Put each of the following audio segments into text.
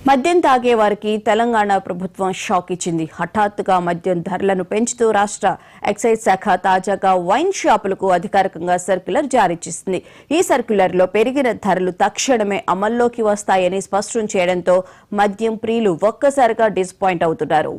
మద్యం తాగే వారికి తెలంగాణ ప్రభుత్వం షాక్ ఇచ్చింది. హఠాత్తుగా మద్యం ధరలను పెంచుతూ రాష్ట్ర ఎక్సైజ్ శాఖ తాజాగా వైన్ షాపులకు అధికారికంగా సర్క్యులర్ జారీ చేసింది. ఈ సర్క్యులర్లో పెరిగిన ధరలు తక్షణమే అమల్లోకి వస్తాయని స్పష్టం చేయడంతో మద్యం ప్రియులు ఒక్కసారిగా డిసప్పాయింట్ అవుతున్నారు.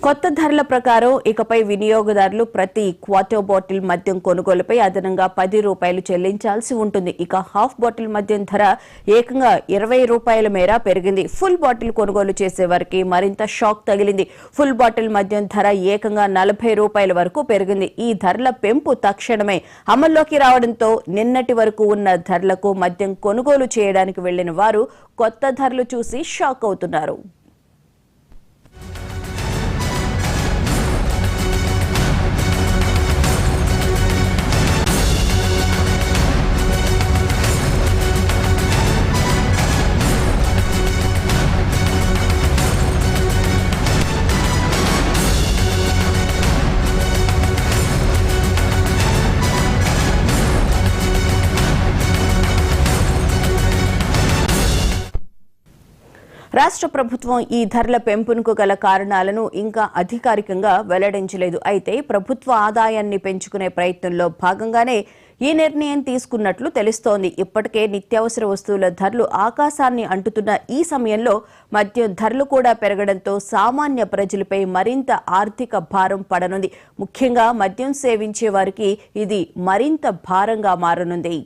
కొత్త ధరల ప్రకారం ఇకపై వినియోగదారులు ప్రతి క్వార్టర్ బాటిల్ మద్యం కొనుగోలుపై అదనంగా ₹10 చెల్లించాల్సి ఉంటుంది. ఇక హాఫ్ బాటిల్ మద్యం ధర ఏకంగా ₹20 మేర పెరిగింది. ఫుల్ బాటిల్ కొనుగోలు చేసే వారికి మరింత షాక్ తగిలింది. ఫుల్ బాటిల్ మద్యం ధర ఏకంగా ₹40 వరకు పెరిగింది. ఈ ధరల పెంపు తక్షణమే అమల్లోకి రావడంతో నిన్నటి వరకు ఉన్న ధరలకు మద్యం కొనుగోలు చేయడానికి వెళ్లిన వారు కొత్త ధరలు చూసి షాక్ అవుతున్నారు. రాష్ట్ర ప్రభుత్వం ఈ ధరల పెంపునకు గల కారణాలను ఇంకా అధికారికంగా వెల్లడించలేదు. అయితే ప్రభుత్వ ఆదాయాన్ని పెంచుకునే ప్రయత్నంలో భాగంగానే ఈ నిర్ణయం తీసుకున్నట్లు తెలుస్తోంది. ఇప్పటికే నిత్యావసర వస్తువుల ధరలు ఆకాశాన్ని అంటుతున్న ఈ సమయంలో మద్యం ధరలు కూడా పెరగడంతో సామాన్య ప్రజలపై మరింత ఆర్థిక భారం పడనుంది. ముఖ్యంగా మద్యం సేవించే వారికి ఇది మరింత భారంగా మారనుంది.